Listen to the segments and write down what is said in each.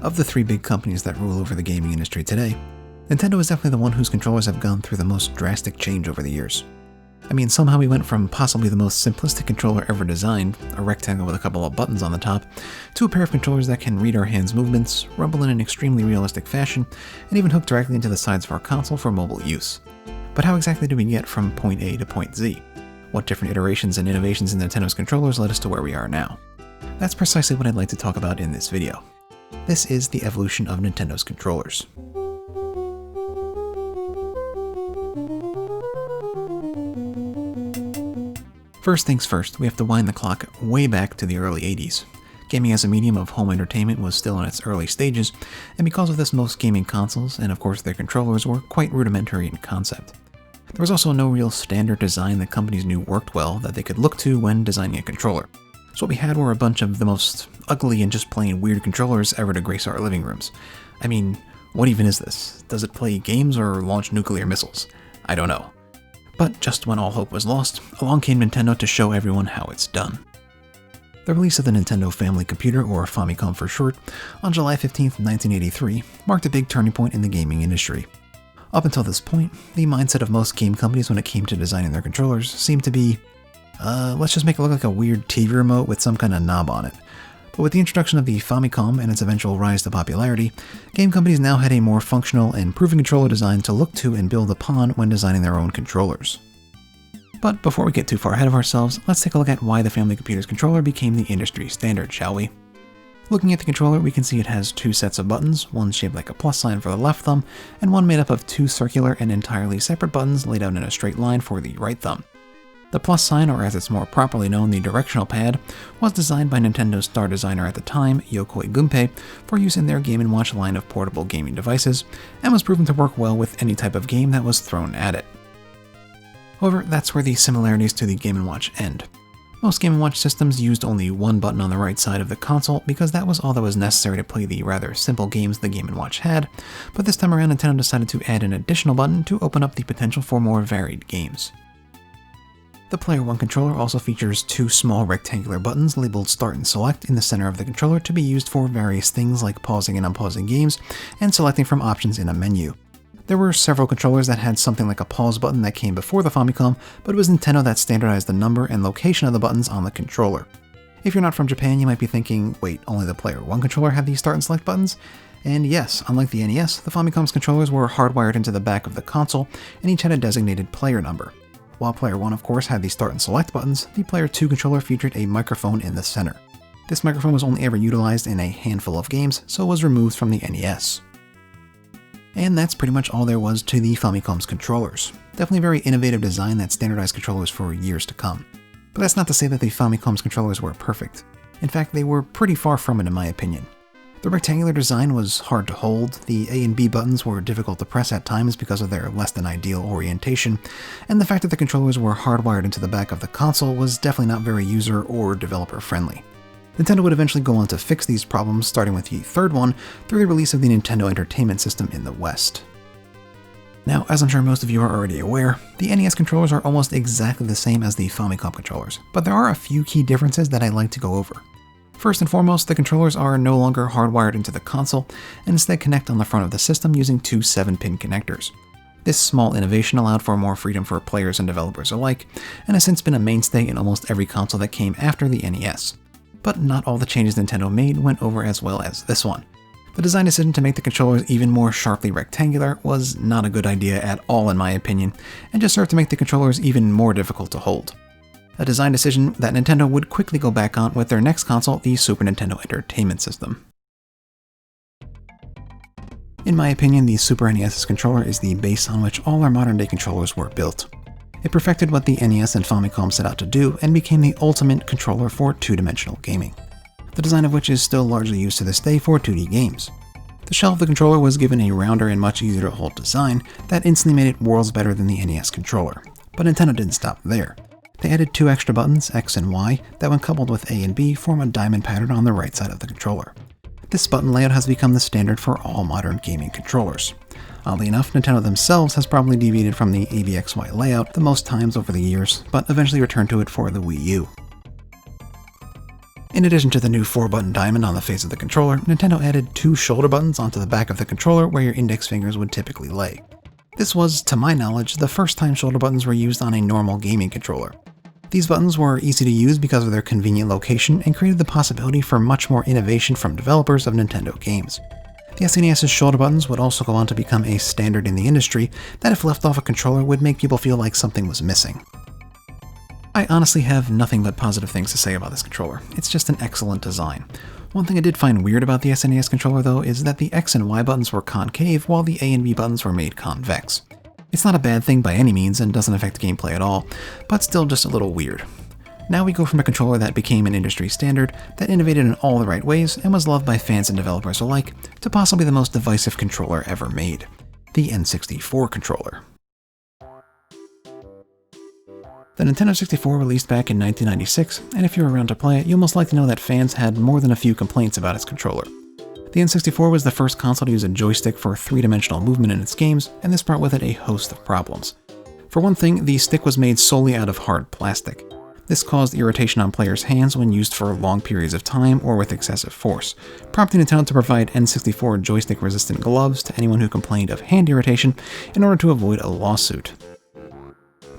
Of the three big companies that rule over the gaming industry today, Nintendo is definitely the one whose controllers have gone through the most drastic change over the years. I mean, somehow we went from possibly the most simplistic controller ever designed, a rectangle with a couple of buttons on the top, to a pair of controllers that can read our hands' movements, rumble in an extremely realistic fashion, and even hook directly into the sides of our console for mobile use. But how exactly do we get from point A to point Z? What different iterations and innovations in Nintendo's controllers led us to where we are now? That's precisely what I'd like to talk about in this video. This is the evolution of Nintendo's controllers. First things first, we have to wind the clock way back to the early 80s. Gaming as a medium of home entertainment was still in its early stages, and because of this most gaming consoles, and of course their controllers, were quite rudimentary in concept. There was also no real standard design that companies knew worked well that they could look to when designing a controller. So what we had were a bunch of the most ugly and just plain weird controllers ever to grace our living rooms. I mean, what even is this? Does it play games or launch nuclear missiles? I don't know. But just when all hope was lost, along came Nintendo to show everyone how it's done. The release of the Nintendo Family Computer, or Famicom for short, on July 15, 1983, marked a big turning point in the gaming industry. Up until this point, the mindset of most game companies when it came to designing their controllers seemed to be, let's just make it look like a weird TV remote with some kind of knob on it. But with the introduction of the Famicom and its eventual rise to popularity, game companies now had a more functional and proven controller design to look to and build upon when designing their own controllers. But before we get too far ahead of ourselves, let's take a look at why the Family Computer's controller became the industry standard, shall we? Looking at the controller, we can see it has two sets of buttons, one shaped like a plus sign for the left thumb, and one made up of two circular and entirely separate buttons laid out in a straight line for the right thumb. The plus sign, or as it's more properly known, the directional pad, was designed by Nintendo's star designer at the time, Yokoi Gunpei, for use in their Game & Watch line of portable gaming devices, and was proven to work well with any type of game that was thrown at it. However, that's where the similarities to the Game & Watch end. Most Game & Watch systems used only one button on the right side of the console because that was all that was necessary to play the rather simple games the Game & Watch had, but this time around Nintendo decided to add an additional button to open up the potential for more varied games. The Player 1 controller also features two small rectangular buttons labeled Start and Select in the center of the controller to be used for various things like pausing and unpausing games and selecting from options in a menu. There were several controllers that had something like a pause button that came before the Famicom, but it was Nintendo that standardized the number and location of the buttons on the controller. If you're not from Japan, you might be thinking, wait, only the Player 1 controller had these Start and Select buttons? And yes, unlike the NES, the Famicom's controllers were hardwired into the back of the console, and each had a designated player number. While Player 1 of course had the Start and Select buttons, the Player 2 controller featured a microphone in the center. This microphone was only ever utilized in a handful of games, so it was removed from the NES. And that's pretty much all there was to the Famicom's controllers. Definitely a very innovative design that standardized controllers for years to come. But that's not to say that the Famicom's controllers were perfect. In fact, they were pretty far from it in my opinion. The rectangular design was hard to hold, the A and B buttons were difficult to press at times because of their less than ideal orientation, and the fact that the controllers were hardwired into the back of the console was definitely not very user or developer friendly. Nintendo would eventually go on to fix these problems, starting with the third one through the release of the Nintendo Entertainment System in the West. Now, as I'm sure most of you are already aware, the NES controllers are almost exactly the same as the Famicom controllers, but there are a few key differences that I'd like to go over. First and foremost, the controllers are no longer hardwired into the console, and instead connect on the front of the system using two 7-pin connectors. This small innovation allowed for more freedom for players and developers alike, and has since been a mainstay in almost every console that came after the NES. But not all the changes Nintendo made went over as well as this one. The design decision to make the controllers even more sharply rectangular was not a good idea at all in my opinion, and just served to make the controllers even more difficult to hold. A design decision that Nintendo would quickly go back on with their next console, the Super Nintendo Entertainment System. In my opinion, the Super NES's controller is the base on which all our modern-day controllers were built. It perfected what the NES and Famicom set out to do, and became the ultimate controller for two-dimensional gaming, the design of which is still largely used to this day for 2D games. The shell of the controller was given a rounder and much easier to hold design that instantly made it worlds better than the NES controller. But Nintendo didn't stop there. They added two extra buttons, X and Y, that when coupled with A and B form a diamond pattern on the right side of the controller. This button layout has become the standard for all modern gaming controllers. Oddly enough, Nintendo themselves has probably deviated from the ABXY layout the most times over the years, but eventually returned to it for the Wii U. In addition to the new 4-button diamond on the face of the controller, Nintendo added 2 shoulder buttons onto the back of the controller where your index fingers would typically lay. This was, to my knowledge, the first time shoulder buttons were used on a normal gaming controller. These buttons were easy to use because of their convenient location and created the possibility for much more innovation from developers of Nintendo games. The SNES's shoulder buttons would also go on to become a standard in the industry that, if left off a controller, would make people feel like something was missing. I honestly have nothing but positive things to say about this controller. It's just an excellent design. One thing I did find weird about the SNES controller, though, is that the X and Y buttons were concave while the A and B buttons were made convex. It's not a bad thing by any means and doesn't affect gameplay at all, but still just a little weird. Now we go from a controller that became an industry standard, that innovated in all the right ways and was loved by fans and developers alike, to possibly the most divisive controller ever made, the N64 controller. The Nintendo 64 released back in 1996, and if you were around to play it, you'll most likely know that fans had more than a few complaints about its controller. The N64 was the first console to use a joystick for 3-dimensional movement in its games, and this brought with it a host of problems. For one thing, the stick was made solely out of hard plastic. This caused irritation on players' hands when used for long periods of time or with excessive force, prompting Nintendo to provide N64 joystick-resistant gloves to anyone who complained of hand irritation in order to avoid a lawsuit.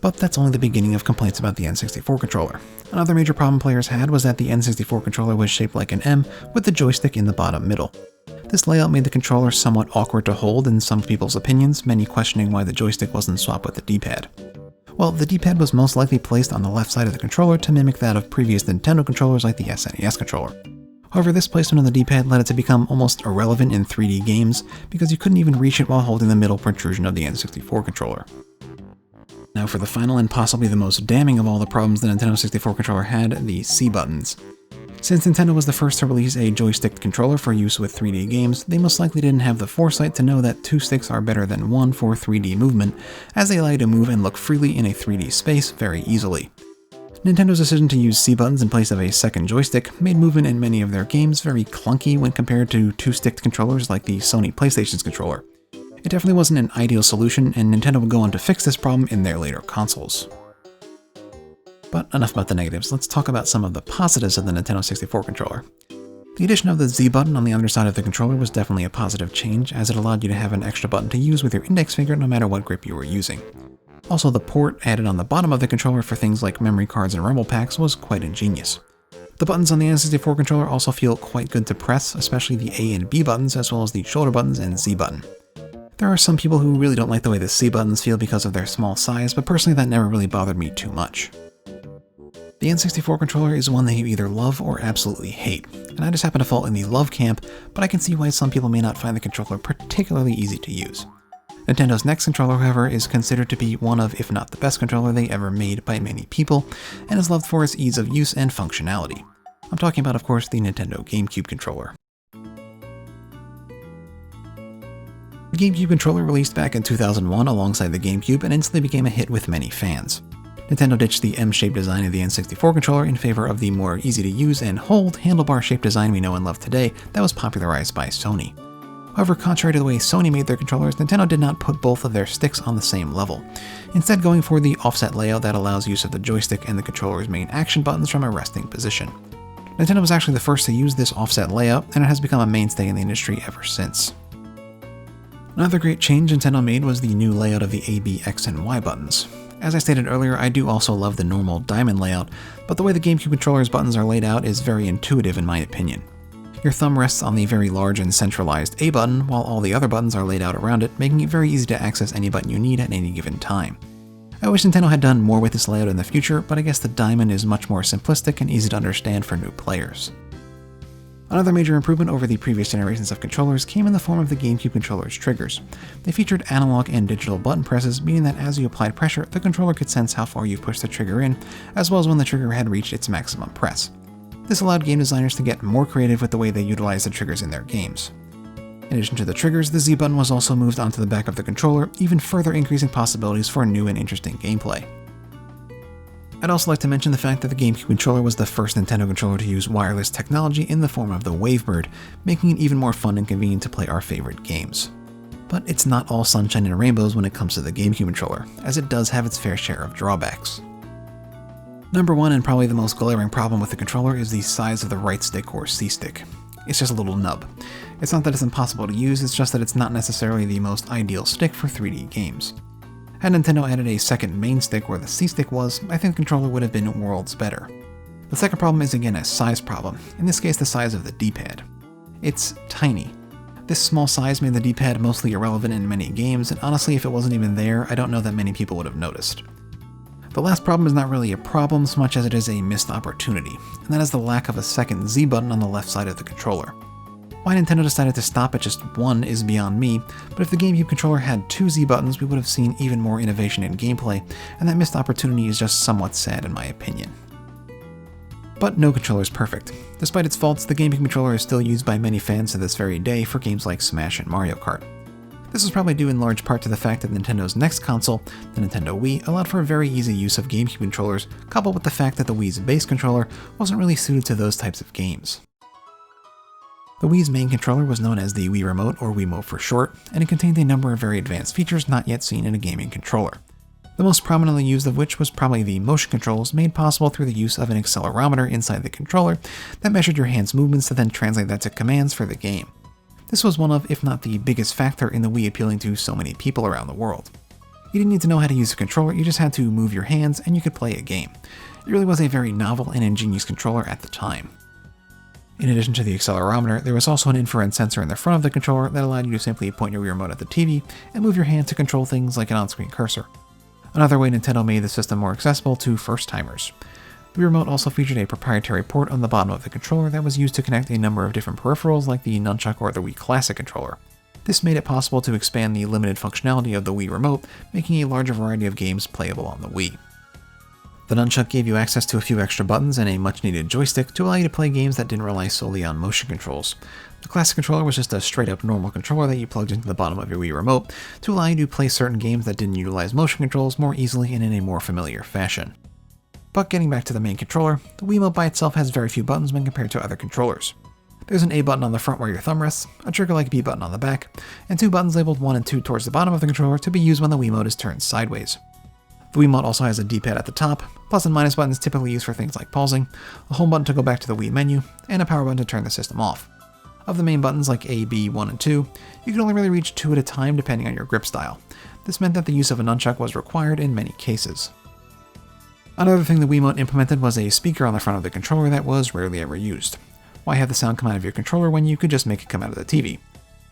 But that's only the beginning of complaints about the N64 controller. Another major problem players had was that the N64 controller was shaped like an M with the joystick in the bottom middle. This layout made the controller somewhat awkward to hold in some people's opinions, many questioning why the joystick wasn't swapped with the D-pad. Well, the D-pad was most likely placed on the left side of the controller to mimic that of previous Nintendo controllers like the SNES controller. However, this placement on the D-pad led it to become almost irrelevant in 3D games because you couldn't even reach it while holding the middle protrusion of the N64 controller. Now for the final and possibly the most damning of all the problems the Nintendo 64 controller had, the C buttons. Since Nintendo was the first to release a joystick controller for use with 3D games, they most likely didn't have the foresight to know that 2 sticks are better than 1 for 3D movement, as they allow you to move and look freely in a 3D space very easily. Nintendo's decision to use C buttons in place of a second joystick made movement in many of their games very clunky when compared to 2-stick controllers like the Sony PlayStation's controller. It definitely wasn't an ideal solution, and Nintendo would go on to fix this problem in their later consoles. But enough about the negatives, let's talk about some of the positives of the Nintendo 64 controller. The addition of the Z button on the underside of the controller was definitely a positive change, as it allowed you to have an extra button to use with your index finger no matter what grip you were using. Also, the port added on the bottom of the controller for things like memory cards and rumble packs was quite ingenious. The buttons on the N64 controller also feel quite good to press, especially the A and B buttons as well as the shoulder buttons and Z button. There are some people who really don't like the way the C buttons feel because of their small size, but personally that never really bothered me too much. The N64 controller is one that you either love or absolutely hate, and I just happen to fall in the love camp, but I can see why some people may not find the controller particularly easy to use. Nintendo's next controller, however, is considered to be one of, if not the best controller they ever made by many people, and is loved for its ease of use and functionality. I'm talking about, of course, the Nintendo GameCube controller. The GameCube controller released back in 2001 alongside the GameCube and instantly became a hit with many fans. Nintendo ditched the M-shaped design of the N64 controller in favor of the more easy-to-use and hold handlebar-shaped design we know and love today that was popularized by Sony. However, contrary to the way Sony made their controllers, Nintendo did not put both of their sticks on the same level, instead going for the offset layout that allows use of the joystick and the controller's main action buttons from a resting position. Nintendo was actually the first to use this offset layout, and it has become a mainstay in the industry ever since. Another great change Nintendo made was the new layout of the A, B, X, and Y buttons. As I stated earlier, I do also love the normal diamond layout, but the way the GameCube controller's buttons are laid out is very intuitive in my opinion. Your thumb rests on the very large and centralized A button, while all the other buttons are laid out around it, making it very easy to access any button you need at any given time. I wish Nintendo had done more with this layout in the future, but I guess the diamond is much more simplistic and easy to understand for new players. Another major improvement over the previous generations of controllers came in the form of the GameCube controller's triggers. They featured analog and digital button presses, meaning that as you applied pressure, the controller could sense how far you pushed the trigger in, as well as when the trigger had reached its maximum press. This allowed game designers to get more creative with the way they utilized the triggers in their games. In addition to the triggers, the Z button was also moved onto the back of the controller, even further increasing possibilities for new and interesting gameplay. I'd also like to mention the fact that the GameCube controller was the first Nintendo controller to use wireless technology in the form of the Wavebird, making it even more fun and convenient to play our favorite games. But it's not all sunshine and rainbows when it comes to the GameCube controller, as it does have its fair share of drawbacks. Number one, and probably the most glaring problem with the controller, is the size of the right stick or C-stick. It's just a little nub. It's not that it's impossible to use, it's just that it's not necessarily the most ideal stick for 3D games. Had Nintendo added a second main stick where the C-stick was, I think the controller would have been worlds better. The second problem is again a size problem, in this case the size of the D-pad. It's tiny. This small size made the D-pad mostly irrelevant in many games, and honestly if it wasn't even there, I don't know that many people would have noticed. The last problem is not really a problem so much as it is a missed opportunity, and that is the lack of a second Z button on the left side of the controller. Why Nintendo decided to stop at just one is beyond me, but if the GameCube controller had two Z buttons, we would have seen even more innovation in gameplay, and that missed opportunity is just somewhat sad in my opinion. But no controller is perfect. Despite its faults, the GameCube controller is still used by many fans to this very day for games like Smash and Mario Kart. This is probably due in large part to the fact that Nintendo's next console, the Nintendo Wii, allowed for a very easy use of GameCube controllers, coupled with the fact that the Wii's base controller wasn't really suited to those types of games. The Wii's main controller was known as the Wii Remote, or Wiimote for short, and it contained a number of very advanced features not yet seen in a gaming controller. The most prominently used of which was probably the motion controls made possible through the use of an accelerometer inside the controller that measured your hand's movements to then translate that to commands for the game. This was one of, if not the biggest factor in the Wii appealing to so many people around the world. You didn't need to know how to use a controller, you just had to move your hands and you could play a game. It really was a very novel and ingenious controller at the time. In addition to the accelerometer, there was also an infrared sensor in the front of the controller that allowed you to simply point your Wii remote at the TV and move your hand to control things like an on-screen cursor. Another way Nintendo made the system more accessible to first-timers. The Wii Remote also featured a proprietary port on the bottom of the controller that was used to connect a number of different peripherals like the Nunchuck or the Wii Classic controller. This made it possible to expand the limited functionality of the Wii Remote, making a larger variety of games playable on the Wii. The Nunchuck gave you access to a few extra buttons and a much-needed joystick to allow you to play games that didn't rely solely on motion controls. The Classic controller was just a straight-up normal controller that you plugged into the bottom of your Wii Remote to allow you to play certain games that didn't utilize motion controls more easily and in a more familiar fashion. But getting back to the main controller, the Wiimote by itself has very few buttons when compared to other controllers. There's an A button on the front where your thumb rests, a trigger-like B button on the back, and two buttons labeled 1 and 2 towards the bottom of the controller to be used when the Wiimote is turned sideways. The Wiimote also has a D-pad at the top, plus and minus buttons typically used for things like pausing, a home button to go back to the Wii menu, and a power button to turn the system off. Of the main buttons like A, B, 1, and 2, you can only really reach 2 at a time depending on your grip style. This meant that the use of a nunchuck was required in many cases. Another thing the Wiimote implemented was a speaker on the front of the controller that was rarely ever used. Why have the sound come out of your controller when you could just make it come out of the TV?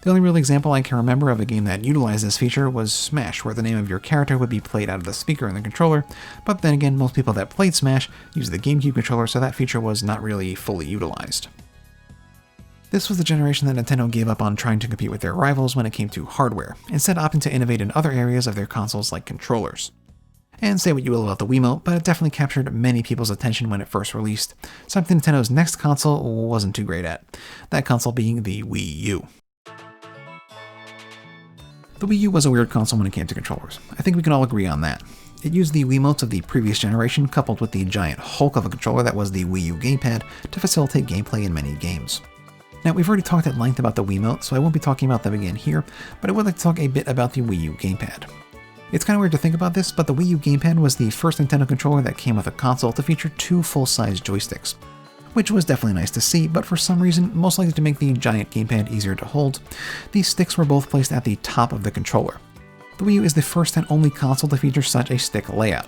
The only real example I can remember of a game that utilized this feature was Smash, where the name of your character would be played out of the speaker in the controller, but then again most people that played Smash used the GameCube controller, so that feature was not really fully utilized. This was the generation that Nintendo gave up on trying to compete with their rivals when it came to hardware, instead opting to innovate in other areas of their consoles like controllers. And say what you will about the Wiimote, but it definitely captured many people's attention when it first released, something Nintendo's next console wasn't too great at, that console being the Wii U. The Wii U was a weird console when it came to controllers. I think we can all agree on that. It used the Wiimotes of the previous generation coupled with the giant hulk of a controller that was the Wii U gamepad to facilitate gameplay in many games. Now, we've already talked at length about the Wiimote, so I won't be talking about them again here, but I would like to talk a bit about the Wii U gamepad. It's kind of weird to think about this, but the Wii U gamepad was the first Nintendo controller that came with a console to feature two full-size joysticks, which was definitely nice to see, but for some reason, most likely to make the giant gamepad easier to hold, these sticks were both placed at the top of the controller. The Wii U is the first and only console to feature such a stick layout.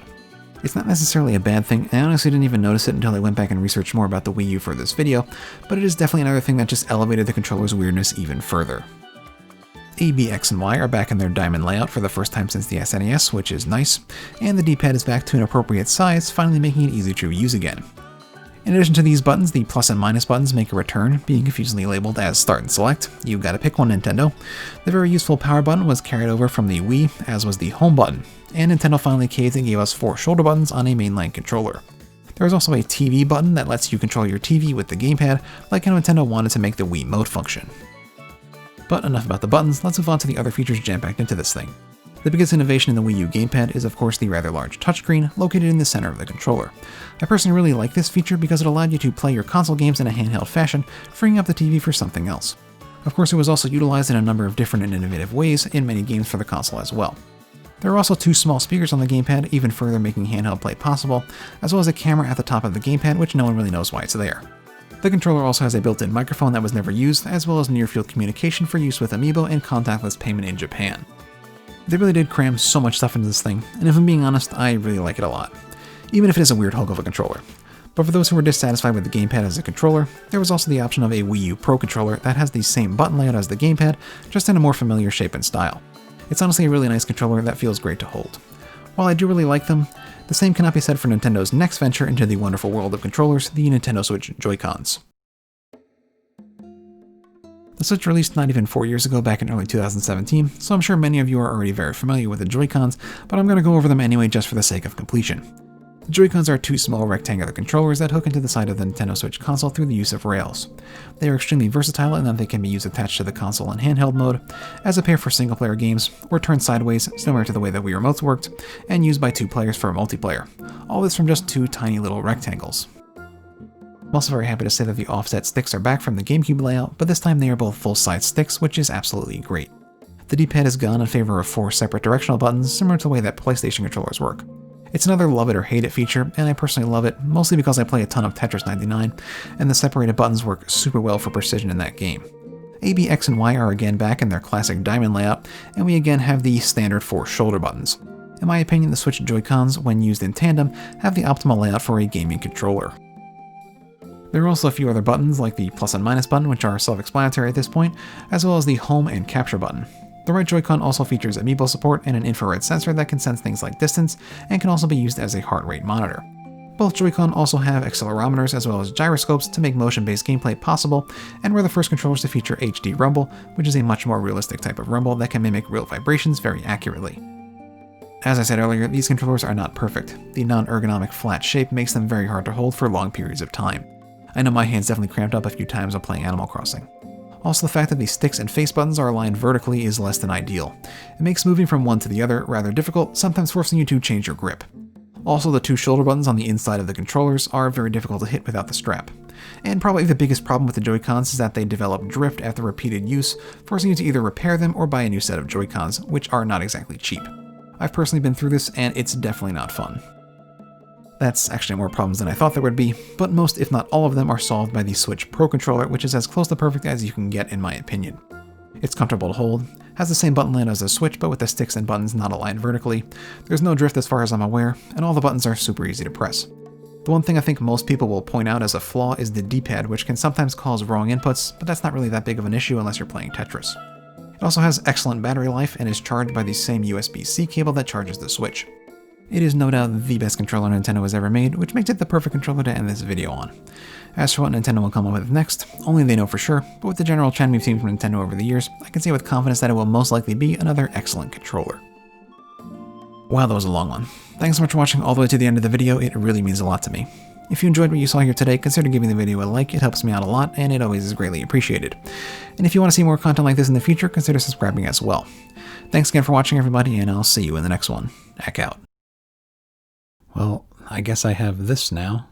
It's not necessarily a bad thing, and I honestly didn't even notice it until I went back and researched more about the Wii U for this video, but it is definitely another thing that just elevated the controller's weirdness even further. A, B, X, and Y are back in their diamond layout for the first time since the SNES, which is nice, and the D-pad is back to an appropriate size, finally making it easy to use again. In addition to these buttons, the plus and minus buttons make a return, being confusingly labeled as Start and Select. You gotta pick one, Nintendo. The very useful power button was carried over from the Wii, as was the home button, and Nintendo finally caved and gave us 4 shoulder buttons on a mainline controller. There is also a TV button that lets you control your TV with the gamepad, like how Nintendo wanted to make the Wiimote function. But enough about the buttons, let's move on to the other features jam-packed into this thing. The biggest innovation in the Wii U gamepad is of course the rather large touchscreen located in the center of the controller. I personally really like this feature because it allowed you to play your console games in a handheld fashion, freeing up the TV for something else. Of course, it was also utilized in a number of different and innovative ways in many games for the console as well. There are also 2 small speakers on the gamepad, even further making handheld play possible, as well as a camera at the top of the gamepad, which no one really knows why it's there. The controller also has a built-in microphone that was never used, as well as near-field communication for use with Amiibo and contactless payment in Japan. They really did cram so much stuff into this thing, and if I'm being honest, I really like it a lot. Even if it is a weird hug of a controller. But for those who were dissatisfied with the gamepad as a controller, there was also the option of a Wii U Pro controller that has the same button layout as the gamepad, just in a more familiar shape and style. It's honestly a really nice controller that feels great to hold. While I do really like them, the same cannot be said for Nintendo's next venture into the wonderful world of controllers, the Nintendo Switch Joycons. The Switch released not even 4 years ago, back in early 2017, so I'm sure many of you are already very familiar with the Joycons, but I'm going to go over them anyway just for the sake of completion. The Joy-Cons are 2 small rectangular controllers that hook into the side of the Nintendo Switch console through the use of rails. They are extremely versatile in that they can be used attached to the console in handheld mode, as a pair for single-player games, or turned sideways, similar to the way that Wii remotes worked, and used by 2 players for multiplayer. All this from just 2 tiny little rectangles. I'm also very happy to say that the offset sticks are back from the GameCube layout, but this time they are both full-size sticks, which is absolutely great. The D-pad is gone in favor of 4 separate directional buttons, similar to the way that PlayStation controllers work. It's another love it or hate it feature, and I personally love it, mostly because I play a ton of Tetris 99, and the separated buttons work super well for precision in that game. A, B, X, and Y are again back in their classic diamond layout, and we again have the standard 4 shoulder buttons. In my opinion, the Switch Joy-Cons, when used in tandem, have the optimal layout for a gaming controller. There are also a few other buttons, like the plus and minus button, which are self-explanatory at this point, as well as the home and capture button. The right Joy-Con also features Amiibo support and an infrared sensor that can sense things like distance, and can also be used as a heart rate monitor. Both Joy-Con also have accelerometers as well as gyroscopes to make motion-based gameplay possible, and were the first controllers to feature HD rumble, which is a much more realistic type of rumble that can mimic real vibrations very accurately. As I said earlier, these controllers are not perfect. The non-ergonomic flat shape makes them very hard to hold for long periods of time. I know my hands definitely cramped up a few times while playing Animal Crossing. Also, the fact that the sticks and face buttons are aligned vertically is less than ideal. It makes moving from one to the other rather difficult, sometimes forcing you to change your grip. Also, the 2 shoulder buttons on the inside of the controllers are very difficult to hit without the strap. And probably the biggest problem with the Joy-Cons is that they develop drift after repeated use, forcing you to either repair them or buy a new set of Joy-Cons, which are not exactly cheap. I've personally been through this, and it's definitely not fun. That's actually more problems than I thought there would be, but most if not all of them are solved by the Switch Pro controller, which is as close to perfect as you can get in my opinion. It's comfortable to hold, has the same button layout as the Switch but with the sticks and buttons not aligned vertically, there's no drift as far as I'm aware, and all the buttons are super easy to press. The one thing I think most people will point out as a flaw is the D-pad, which can sometimes cause wrong inputs, but that's not really that big of an issue unless you're playing Tetris. It also has excellent battery life and is charged by the same USB-C cable that charges the Switch. It is no doubt the best controller Nintendo has ever made, which makes it the perfect controller to end this video on. As for what Nintendo will come up with next, only they know for sure, but with the general trend we've seen from Nintendo over the years, I can say with confidence that it will most likely be another excellent controller. Wow, that was a long one. Thanks so much for watching all the way to the end of the video, it really means a lot to me. If you enjoyed what you saw here today, consider giving the video a like, it helps me out a lot, and it always is greatly appreciated. And if you want to see more content like this in the future, consider subscribing as well. Thanks again for watching everybody, and I'll see you in the next one. Heck out. Well, I guess I have this now.